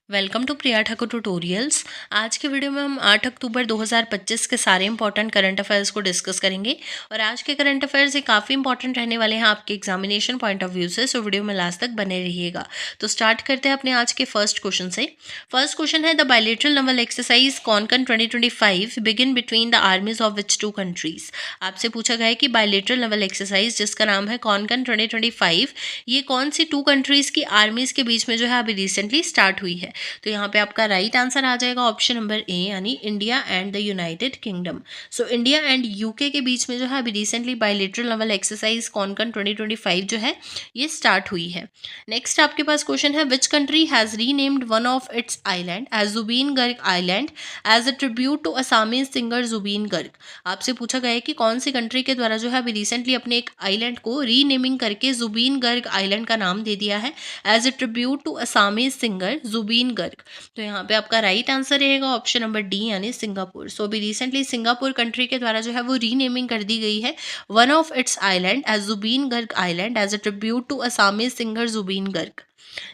Welcome to Priya Thakur tutorials. आज के video में हम 8 अक्टूबर 2025 के सारे इंपॉर्टेंट करंट अफेयर्स को डिस्कस करेंगे और आज के करंट अफेयर्स ये काफ़ी इंपॉर्टेंट रहने वाले हैं आपके एग्जामिनेशन पॉइंट ऑफ व्यू से, सो वीडियो में लास्ट तक बने रहिएगा। तो स्टार्ट करते हैं अपने आज के फर्स्ट क्वेश्चन से। फर्स्ट क्वेश्चन है, the bilateral naval exercise Konkan 2025 begin between the armies of which two countries. आपसे पूछा गया है कि बायलैटरल नवल एक्सरसाइज जिसका नाम है कॉनकन 2025 ये कौन सी टू कंट्रीज की आर्मीज के बीच में जो है अभी रिसेंटली स्टार्ट हुई है। तो यहाँ पे आपका राइट आंसर आ जाएगा ऑप्शन नंबर ए, यानी India and the United kingdom. So India and UK के बीच में जो है अभी recently bilateral naval exercise Konkan 2025 जो है ये स्टार्ट हुई है। नेक्स्ट आपके पास क्वेश्चन है, which country has renamed one of its island as Zubeen Garg island as a tribute to Assamese singer Zubeen Garg. आपसे पूछा गया है कि कौन सी कंट्री के द्वारा जो है अभी रिसेंटली अपने एक आइलैंड को रीनेमिंग करके जुबीन गर्ग आइलैंड का नाम दे दिया है as a tribute to Assamese singer Zubeen Garg. तो यहाँ पे आपका राइट आंसर रहेगा ऑप्शन नंबर डी, यानी सिंगापुर। सो अभी रिसेंटली सिंगापुर कंट्री के द्वारा जो है वो रीनेमिंग कर दी गई है one of its island as Zubeen Garg island as a tribute to Assamese singer Zubeen Garg.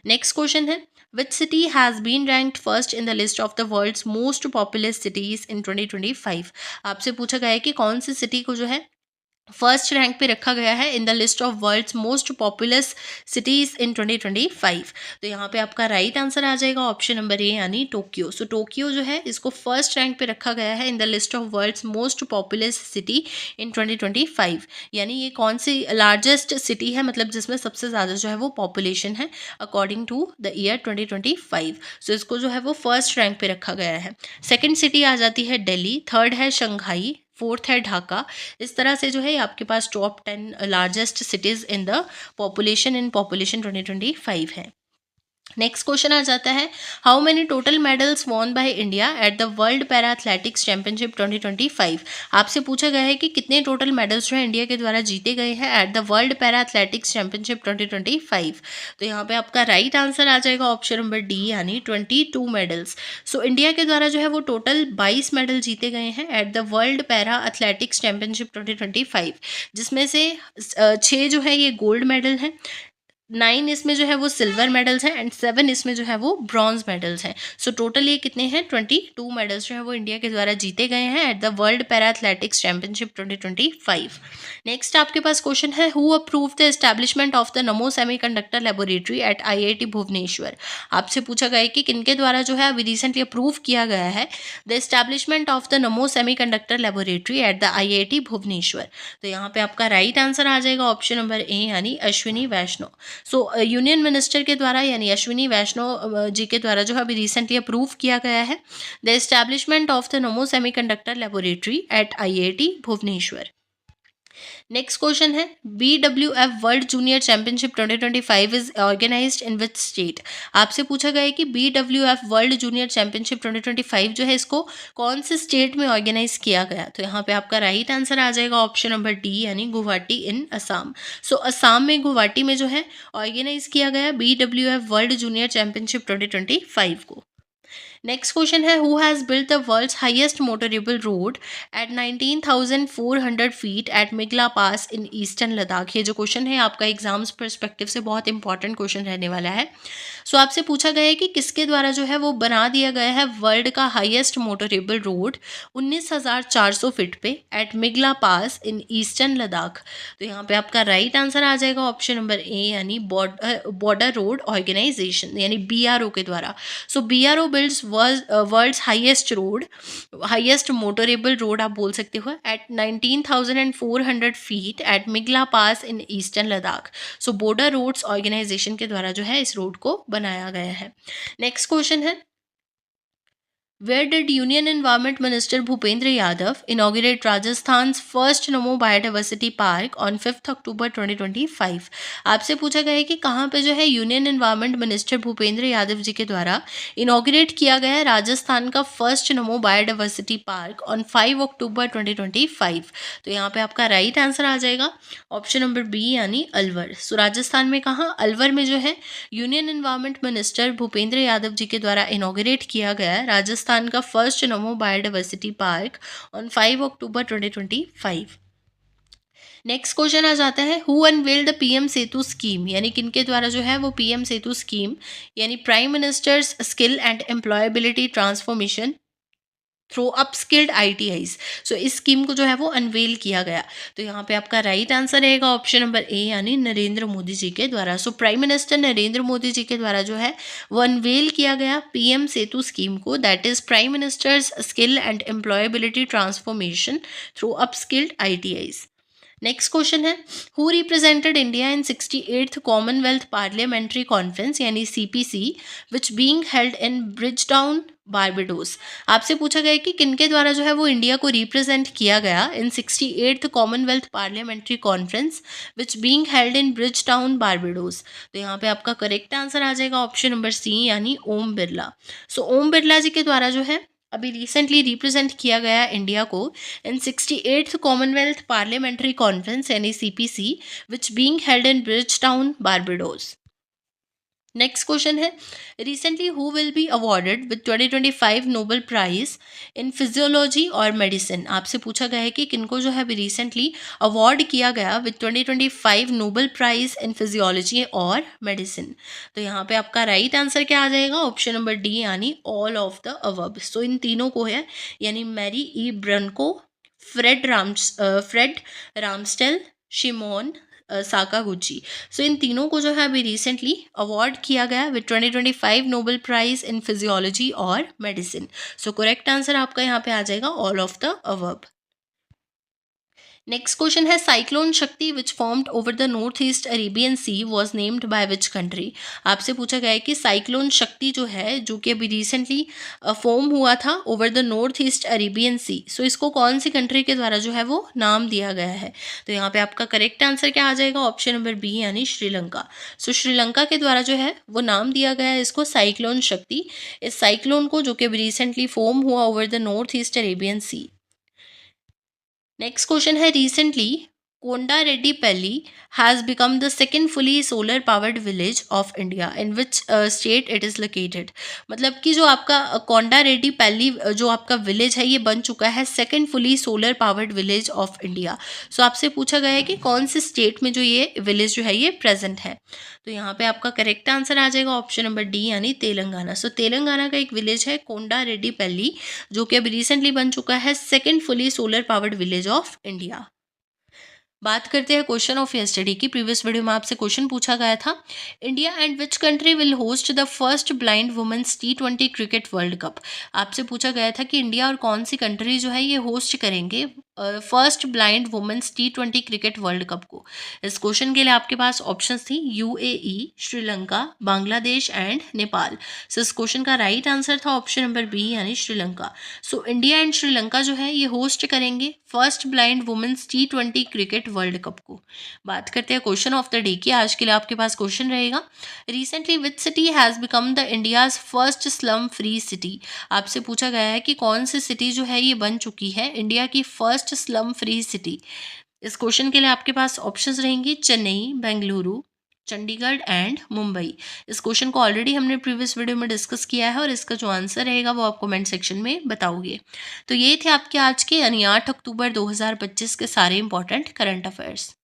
Next question है, which city has been ranked first in the list of the world's most populous cities in 2025। आपसे पूछा गया है कि कौन सी सिटी को जो है फर्स्ट रैंक पे रखा गया है in the list of world's most populous cities in 2025। तो यहाँ पे आपका राइट आंसर आ जाएगा ऑप्शन नंबर ए, यानी टोक्यो। सो टोक्यो जो है इसको फर्स्ट रैंक पे रखा गया है in the list of world's most populous city in 2025। यानी ये कौन सी लार्जेस्ट सिटी है, मतलब जिसमें सबसे ज़्यादा जो है वो पॉपुलेशन है अकॉर्डिंग टू द ईयर 2025। सो इसको जो है वो फर्स्ट रैंक पे रखा गया है। सेकेंड सिटी आ जाती है दिल्ली, थर्ड है शंघाई, फोर्थ है ढाका। इस तरह से जो है आपके पास top 10 largest cities in the population 2025 है। नेक्स्ट क्वेश्चन आ जाता है, how many total medals won by India at the world para athletics championship 2025। आपसे पूछा गया है कि कितने टोटल मेडल्स जो है इंडिया के द्वारा जीते गए हैं at the world para athletics championship 2025। तो यहाँ पे आपका राइट आंसर आ जाएगा ऑप्शन नंबर डी, यानी 22 मेडल्स। सो इंडिया के द्वारा जो है वो टोटल 22 मेडल जीते गए हैं at the world para athletics championship 2025, जिसमें से 6 जो है ये गोल्ड मेडल हैं, 9 इसमें जो है वो सिल्वर मेडल्स हैं एंड 7 इसमें जो है वो ब्रॉन्ज मेडल्स हैं। सो टोटल ये कितने हैं, 22 मेडल्स जो है वो इंडिया के द्वारा जीते गए हैं at the world para athletics championship 2025। Next आपके पास क्वेश्चन है, who approve the establishment of the Namo semiconductor laboratory at IIT Bhubaneswar. आपसे पूछा गया है कि किनके द्वारा जो है अभी रिसेंटली अप्रूव किया गया है the establishment of the Namo semiconductor laboratory at the IIT Bhubaneswar. तो यहाँ पे आपका राइट आंसर आ जाएगा ऑप्शन नंबर ए, यानी अश्विनी वैष्णव। सो यूनियन मिनिस्टर के द्वारा यानी अश्विनी वैष्णव जी के द्वारा जो है अभी रिसेंटली अप्रूव किया गया है the establishment of the Namo semiconductor laboratory at IIT Bhubaneswar. Next question है, BWF world junior championship 2025 is organised in which state. आपसे पूछा गया है कि BWF वर्ल्ड जूनियर चैंपियनशिप 2025 जो है इसको कौन से स्टेट में ऑर्गेनाइज किया गया। तो यहाँ पे आपका राइट आंसर आ जाएगा ऑप्शन नंबर डी, यानी गुवाहाटी इन असम। सो असम में गुवाहाटी में जो है ऑर्गेनाइज किया गया BWF वर्ल्ड जूनियर चैंपियनशिप 2025 को। नेक्स्ट क्वेश्चन है, who has built the world's highest motorable road at 19,400 feet at Migla pass in eastern Ladakh. ये जो क्वेश्चन है आपका एग्जाम्स परस्पेक्टिव से बहुत इंपॉर्टेंट क्वेश्चन रहने वाला है। सो आपसे पूछा गया है कि किसके द्वारा जो है वो बना दिया गया है वर्ल्ड का हाईएस्ट मोटरेबल रोड 19,400 फीट पे at Migla pass in eastern Ladakh. तो यहाँ पे आपका राइट आंसर आ जाएगा ऑप्शन नंबर ए, यानी बॉर्डर रोड ऑर्गेनाइजेशन यानी BRO के द्वारा। So BRO builds world's highest motorable road आप बोल सकते हो at 19,400 feet at Migla pass in eastern Ladakh. So border roads organisation के द्वारा जो है इस रोड को बनाया गया है। नेक्स्ट क्वेश्चन है, Where did Union Environment Minister Bhupendra Yadav inaugurate Rajasthan's first Namo Biodiversity Park on 5th October 2025? आपसे पूछा गया है कि कहाँ पे जो है union environment minister Bhupender Yadav ji के द्वारा इनाग्रेट किया गया है राजस्थान का first Namo biodiversity park on 5 October 2025। तो यहाँ पे आपका राइट आंसर आ जाएगा ऑप्शन नंबर बी, यानी अलवर। सो राजस्थान में कहाँ, अलवर में जो है union environment minister Bhupender Yadav ji के द्वारा इनाग्रेट किया गया है राजस्थान का first Namo biodiversity park on 5 October 2025। Next question आ जाता है, who unveiled the PM Setu scheme, यानी किनके द्वारा जो है वो पीएम सेतु स्कीम यानी prime minister's skill and employability transformation through upskilled ITIs. So इस स्कीम को जो है वो अनवेल किया गया। तो यहाँ पे आपका राइट आंसर रहेगा ऑप्शन नंबर ए, यानी नरेंद्र मोदी जी के द्वारा। So prime minister Narendra Modi ji के द्वारा जो है वो अनवेल किया गया पीएम सेतु स्कीम को, that is prime minister's skill and employability transformation through upskilled ITIs. Next question है, who represented India in 68th commonwealth parliamentary conference यानी CPC which being held in Bridgetown Barbados. आपसे पूछा गया है कि किनके द्वारा जो है वो इंडिया को रिप्रेजेंट किया गया इन 68th commonwealth parliamentary conference which being held in Bridgetown Barbados. तो यहाँ पे आपका करेक्ट आंसर आ जाएगा ऑप्शन नंबर सी, यानी ओम बिरला। सो ओम बिरला जी के द्वारा जो है अभी रिसेंटली रिप्रेजेंट किया गया इंडिया को in 68th commonwealth parliamentary conference यानी CPC which being held in Bridgetown Barbados. Next question है, recently who will be awarded with 2025 Nobel prize in physiology और मेडिसिन। आपसे पूछा गया है कि किनको जो है अभी रिसेंटली अवार्ड किया गया with 2025 Nobel prize in physiology और मेडिसिन। तो यहाँ पे आपका राइट आंसर क्या आ जाएगा, ऑप्शन नंबर डी, यानी all of the above. So इन तीनों को है, यानी Mary E Brunkow, Fred Ramsdell, Shimon Sakaguchi. So इन तीनों को जो है अभी रिसेंटली अवार्ड किया गया with 2025 Nobel prize in physiology और मेडिसिन। सो करेक्ट आंसर आपका यहाँ पे आ जाएगा all of the above. Next question है, cyclone Shakti which formed over the north east Arabian sea was named by which country. आपसे पूछा गया है कि साइक्लोन शक्ति जो है, जो कि अभी रिसेंटली फॉर्म हुआ था over the north east Arabian sea, so इसको कौन सी कंट्री के द्वारा जो है वो नाम दिया गया है। तो यहाँ पे आपका करेक्ट आंसर क्या आ जाएगा, ऑप्शन नंबर बी, यानी श्रीलंका। सो श्रीलंका के द्वारा जो है वो नाम दिया गया है इसको साइक्लोन शक्ति, इस साइक्लोन को, जो कि अभी रिसेंटली फॉर्म हुआ over the north east Arabian sea. Next question है, recently Konda Reddy Palli has become the second fully solar powered village of India, in which state it is located. मतलब कि जो आपका कोंडा रेड्डी पैली जो आपका विलेज है ये बन चुका है second fully solar powered village of India. So आपसे पूछा गया है कि कौन से स्टेट में जो ये विलेज जो है ये प्रेजेंट है। तो यहाँ पे आपका करेक्ट आंसर आ जाएगा ऑप्शन नंबर डी, यानी तेलंगाना। सो तेलंगाना का एक विलेज है कोंडा रेड्डी पैली, जो कि अभी रिसेंटली बन चुका है second fully solar powered village of India. बात करते हैं क्वेश्चन ऑफ यस्टरडे की। प्रीवियस वीडियो में आपसे क्वेश्चन पूछा गया था, India and which country will host the first blind women's T20 cricket world cup. आपसे पूछा गया था कि इंडिया और कौन सी कंट्री जो है ये होस्ट करेंगे first blind women's T20 cricket world cup को। इस क्वेश्चन के लिए आपके पास ऑप्शंस थी UAE, Sri Lanka, Bangladesh and Nepal. So इस क्वेश्चन का राइट आंसर था ऑप्शन नंबर बी, यानी Sri Lanka. So India and Sri Lanka जो है ये होस्ट करेंगे first blind women's T20 cricket world cup को। बात करते हैं क्वेश्चन ऑफ द डे की। आज के लिए आपके पास क्वेश्चन रहेगा, recently which city has become the India's first slum free city. आपसे पूछा गया है कि कौन सी सिटी जो है ये बन चुकी है इंडिया की फर्स्ट स्लम फ्री सिटी। इस क्वेश्चन के लिए आपके पास ऑप्शंस रहेंगी चेन्नई, बेंगलुरु, चंडीगढ़ एंड मुंबई। इस क्वेश्चन को ऑलरेडी हमने प्रीवियस वीडियो में डिस्कस किया है और इसका जो आंसर रहेगा वो आप कमेंट सेक्शन में बताओगे। तो ये थे आपके आज के यानी 8 अक्टूबर 2025 के सारे इंपॉर्टेंट करंट अफेयर्स।